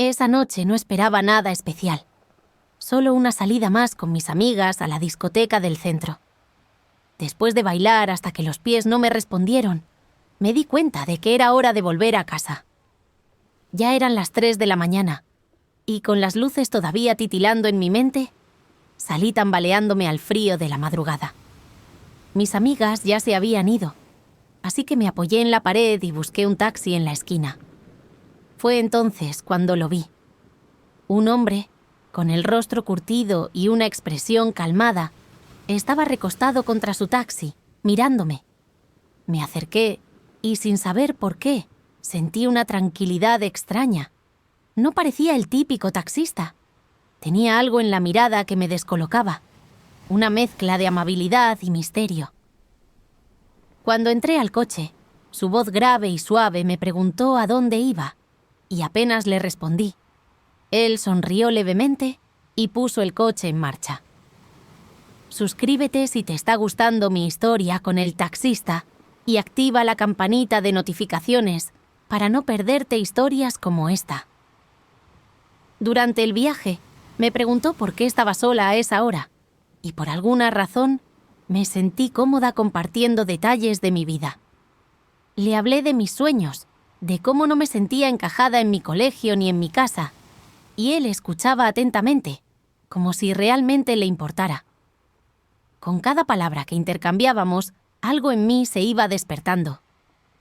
Esa noche no esperaba nada especial. Solo una salida más con mis amigas a la discoteca del centro. Después de bailar hasta que los pies no me respondieron, me di cuenta de que era hora de volver a casa. Ya eran las 3 de la mañana, y con las luces todavía titilando en mi mente, salí tambaleándome al frío de la madrugada. Mis amigas ya se habían ido, así que me apoyé en la pared y busqué un taxi en la esquina. Fue entonces cuando lo vi. Un hombre, con el rostro curtido y una expresión calmada, estaba recostado contra su taxi, mirándome. Me acerqué y, sin saber por qué, sentí una tranquilidad extraña. No parecía el típico taxista. Tenía algo en la mirada que me descolocaba, una mezcla de amabilidad y misterio. Cuando entré al coche, su voz grave y suave me preguntó a dónde iba, y apenas le respondí. Él sonrió levemente y puso el coche en marcha. Suscríbete si te está gustando mi historia con el taxista y activa la campanita de notificaciones para no perderte historias como esta. Durante el viaje, me preguntó por qué estaba sola a esa hora, y por alguna razón me sentí cómoda compartiendo detalles de mi vida. Le hablé de mis sueños, de cómo no me sentía encajada en mi colegio ni en mi casa, y él escuchaba atentamente, como si realmente le importara. Con cada palabra que intercambiábamos, algo en mí se iba despertando.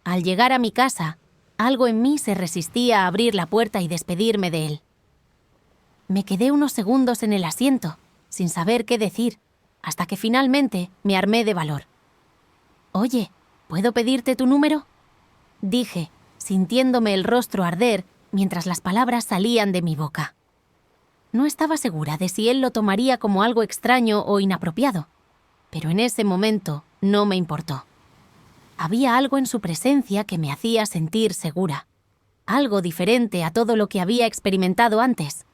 Al llegar a mi casa, algo en mí se resistía a abrir la puerta y despedirme de él. Me quedé unos segundos en el asiento, sin saber qué decir, hasta que finalmente me armé de valor. «Oye, ¿puedo pedirte tu número?», dije, sintiéndome el rostro arder mientras las palabras salían de mi boca. No estaba segura de si él lo tomaría como algo extraño o inapropiado, pero en ese momento no me importó. Había algo en su presencia que me hacía sentir segura, algo diferente a todo lo que había experimentado antes.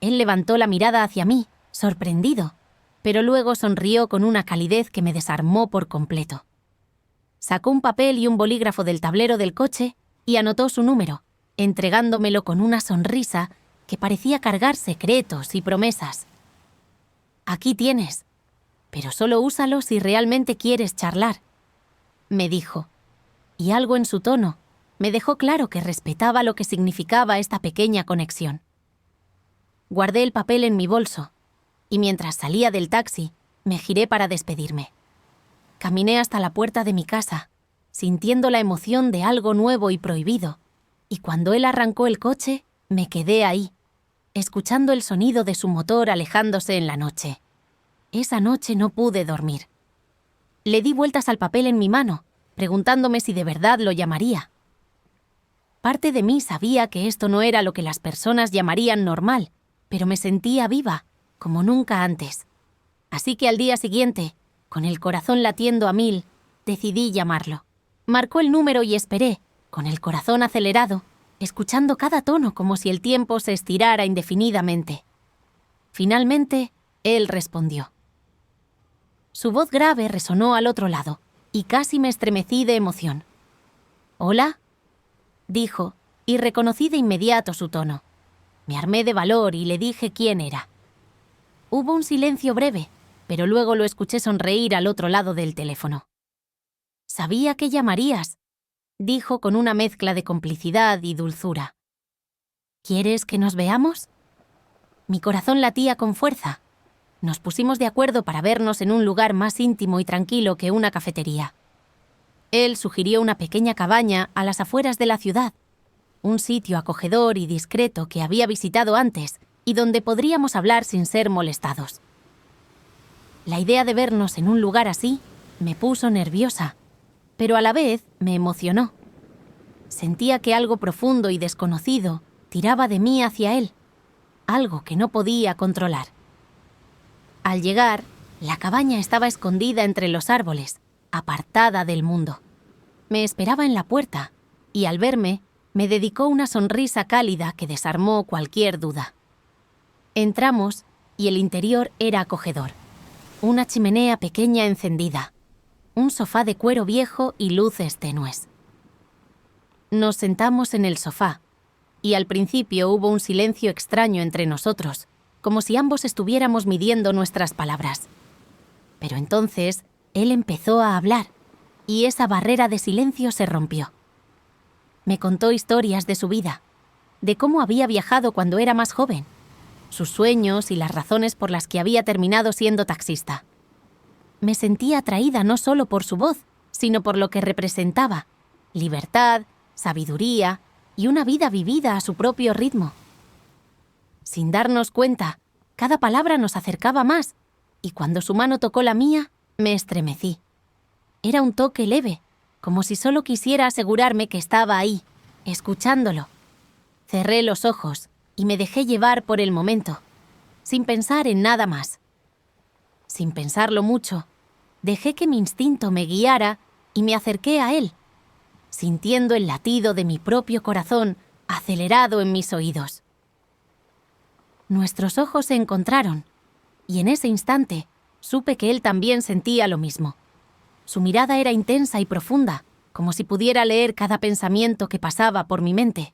Él levantó la mirada hacia mí, sorprendido, pero luego sonrió con una calidez que me desarmó por completo. Sacó un papel y un bolígrafo del tablero del coche y anotó su número, entregándomelo con una sonrisa que parecía cargar secretos y promesas. «Aquí tienes, pero solo úsalo si realmente quieres charlar», me dijo, y algo en su tono me dejó claro que respetaba lo que significaba esta pequeña conexión. Guardé el papel en mi bolso, y mientras salía del taxi, me giré para despedirme. Caminé hasta la puerta de mi casa, sintiendo la emoción de algo nuevo y prohibido, y cuando él arrancó el coche, me quedé ahí, escuchando el sonido de su motor alejándose en la noche. Esa noche no pude dormir. Le di vueltas al papel en mi mano, preguntándome si de verdad lo llamaría. Parte de mí sabía que esto no era lo que las personas llamarían normal, pero me sentía viva, como nunca antes. Así que al día siguiente, con el corazón latiendo a 1000, decidí llamarlo. Marcó el número y esperé, con el corazón acelerado, escuchando cada tono como si el tiempo se estirara indefinidamente. Finalmente, él respondió. Su voz grave resonó al otro lado, y casi me estremecí de emoción. «¿Hola?», dijo, y reconocí de inmediato su tono. Me armé de valor y le dije quién era. Hubo un silencio breve, pero luego lo escuché sonreír al otro lado del teléfono. «Sabía que llamarías», dijo con una mezcla de complicidad y dulzura. «¿Quieres que nos veamos?». Mi corazón latía con fuerza. Nos pusimos de acuerdo para vernos en un lugar más íntimo y tranquilo que una cafetería. Él sugirió una pequeña cabaña a las afueras de la ciudad, un sitio acogedor y discreto que había visitado antes y donde podríamos hablar sin ser molestados. La idea de vernos en un lugar así me puso nerviosa, pero a la vez me emocionó. Sentía que algo profundo y desconocido tiraba de mí hacia él, algo que no podía controlar. Al llegar, la cabaña estaba escondida entre los árboles, apartada del mundo. Me esperaba en la puerta y al verme, me dedicó una sonrisa cálida que desarmó cualquier duda. Entramos y el interior era acogedor. Una chimenea pequeña encendida, un sofá de cuero viejo y luces tenues. Nos sentamos en el sofá, y al principio hubo un silencio extraño entre nosotros, como si ambos estuviéramos midiendo nuestras palabras. Pero entonces él empezó a hablar, y esa barrera de silencio se rompió. Me contó historias de su vida, de cómo había viajado cuando era más joven, sus sueños y las razones por las que había terminado siendo taxista. Me sentía atraída no solo por su voz, sino por lo que representaba: libertad, sabiduría y una vida vivida a su propio ritmo. Sin darnos cuenta, cada palabra nos acercaba más, y cuando su mano tocó la mía, me estremecí. Era un toque leve, como si solo quisiera asegurarme que estaba ahí, escuchándolo. Cerré los ojos y me dejé llevar por el momento, sin pensar en nada más. Sin pensarlo mucho, dejé que mi instinto me guiara y me acerqué a él, sintiendo el latido de mi propio corazón acelerado en mis oídos. Nuestros ojos se encontraron, y en ese instante supe que él también sentía lo mismo. Su mirada era intensa y profunda, como si pudiera leer cada pensamiento que pasaba por mi mente.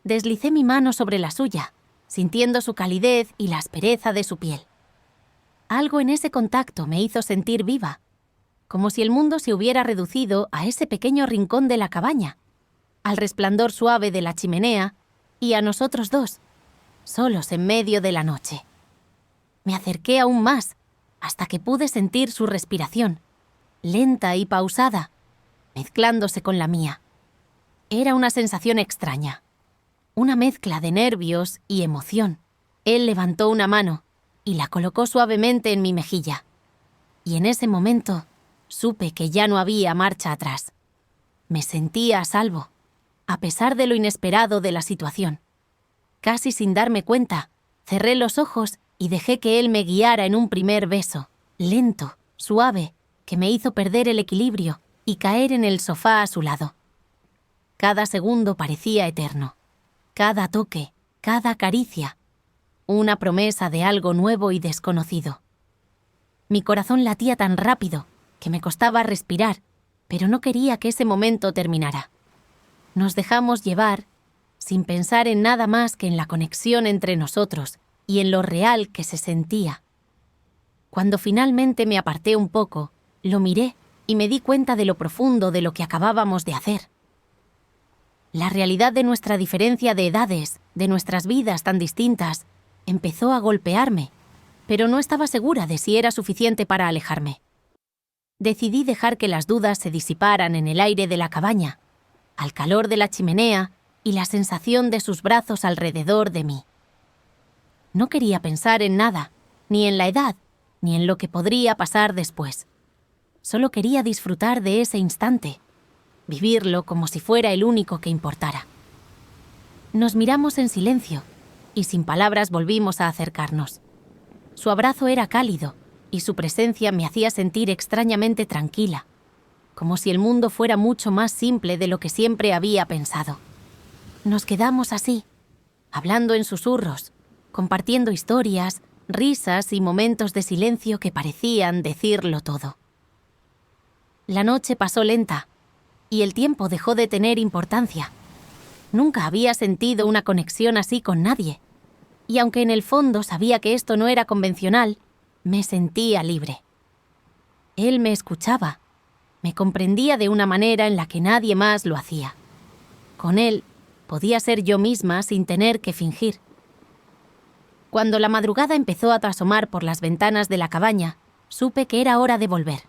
Deslicé mi mano sobre la suya, sintiendo su calidez y la aspereza de su piel. Algo en ese contacto me hizo sentir viva, como si el mundo se hubiera reducido a ese pequeño rincón de la cabaña, al resplandor suave de la chimenea y a nosotros dos, solos en medio de la noche. Me acerqué aún más, hasta que pude sentir su respiración, lenta y pausada, mezclándose con la mía. Era una sensación extraña, una mezcla de nervios y emoción. Él levantó una mano y la colocó suavemente en mi mejilla. Y en ese momento supe que ya no había marcha atrás. Me sentía a salvo, a pesar de lo inesperado de la situación. Casi sin darme cuenta, cerré los ojos y dejé que él me guiara en un primer beso, lento, suave, que me hizo perder el equilibrio y caer en el sofá a su lado. Cada segundo parecía eterno. Cada toque, cada caricia, una promesa de algo nuevo y desconocido. Mi corazón latía tan rápido que me costaba respirar, pero no quería que ese momento terminara. Nos dejamos llevar, sin pensar en nada más que en la conexión entre nosotros y en lo real que se sentía. Cuando finalmente me aparté un poco, lo miré y me di cuenta de lo profundo de lo que acabábamos de hacer. La realidad de nuestra diferencia de edades, de nuestras vidas tan distintas, empezó a golpearme, pero no estaba segura de si era suficiente para alejarme. Decidí dejar que las dudas se disiparan en el aire de la cabaña, al calor de la chimenea y la sensación de sus brazos alrededor de mí. No quería pensar en nada, ni en la edad, ni en lo que podría pasar después. Solo quería disfrutar de ese instante, vivirlo como si fuera el único que importara. Nos miramos en silencio y sin palabras volvimos a acercarnos. Su abrazo era cálido y su presencia me hacía sentir extrañamente tranquila, como si el mundo fuera mucho más simple de lo que siempre había pensado. Nos quedamos así, hablando en susurros, compartiendo historias, risas y momentos de silencio que parecían decirlo todo. La noche pasó lenta, y el tiempo dejó de tener importancia. Nunca había sentido una conexión así con nadie, y aunque en el fondo sabía que esto no era convencional, me sentía libre. Él me escuchaba, me comprendía de una manera en la que nadie más lo hacía. Con él podía ser yo misma sin tener que fingir. Cuando la madrugada empezó a asomar por las ventanas de la cabaña, supe que era hora de volver.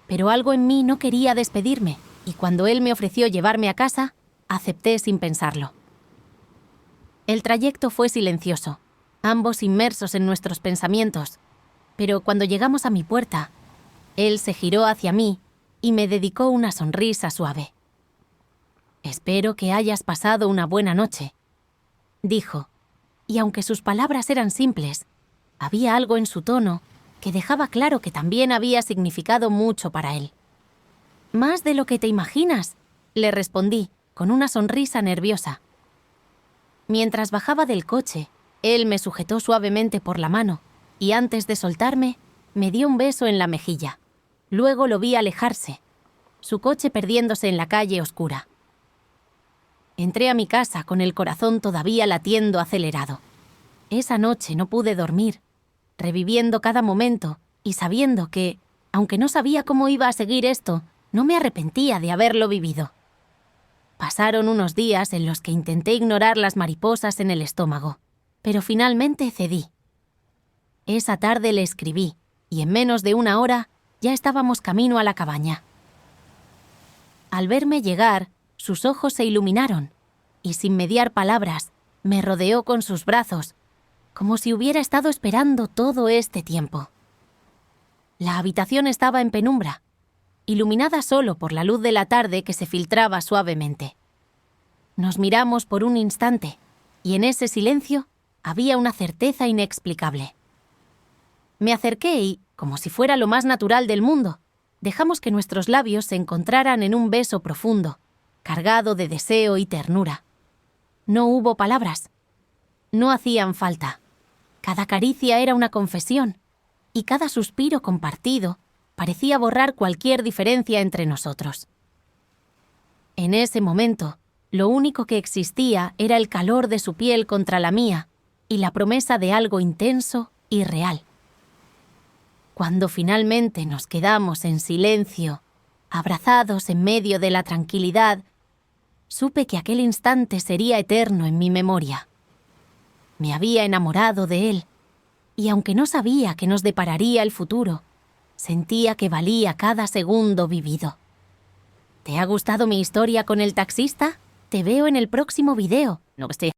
Pero algo en mí no quería despedirme, y cuando él me ofreció llevarme a casa, acepté sin pensarlo. El trayecto fue silencioso, ambos inmersos en nuestros pensamientos, pero cuando llegamos a mi puerta, él se giró hacia mí y me dedicó una sonrisa suave. «Espero que hayas pasado una buena noche», dijo, y aunque sus palabras eran simples, había algo en su tono que dejaba claro que también había significado mucho para él. «Más de lo que te imaginas», le respondí, con una sonrisa nerviosa. Mientras bajaba del coche, él me sujetó suavemente por la mano y antes de soltarme, me dio un beso en la mejilla. Luego lo vi alejarse, su coche perdiéndose en la calle oscura. Entré a mi casa con el corazón todavía latiendo acelerado. Esa noche no pude dormir, reviviendo cada momento y sabiendo que, aunque no sabía cómo iba a seguir esto, no me arrepentía de haberlo vivido. Pasaron unos días en los que intenté ignorar las mariposas en el estómago, pero finalmente cedí. Esa tarde le escribí, y en menos de una hora ya estábamos camino a la cabaña. Al verme llegar, sus ojos se iluminaron, y sin mediar palabras, me rodeó con sus brazos, como si hubiera estado esperando todo este tiempo. La habitación estaba en penumbra, iluminada solo por la luz de la tarde que se filtraba suavemente. Nos miramos por un instante, y en ese silencio había una certeza inexplicable. Me acerqué y, como si fuera lo más natural del mundo, dejamos que nuestros labios se encontraran en un beso profundo, cargado de deseo y ternura. No hubo palabras. No hacían falta. Cada caricia era una confesión, y cada suspiro compartido parecía borrar cualquier diferencia entre nosotros. En ese momento, lo único que existía era el calor de su piel contra la mía y la promesa de algo intenso y real. Cuando finalmente nos quedamos en silencio, abrazados en medio de la tranquilidad, supe que aquel instante sería eterno en mi memoria. Me había enamorado de él, y aunque no sabía qué nos depararía el futuro, sentía que valía cada segundo vivido. ¿Te ha gustado mi historia con el taxista? Te veo en el próximo video. No sé.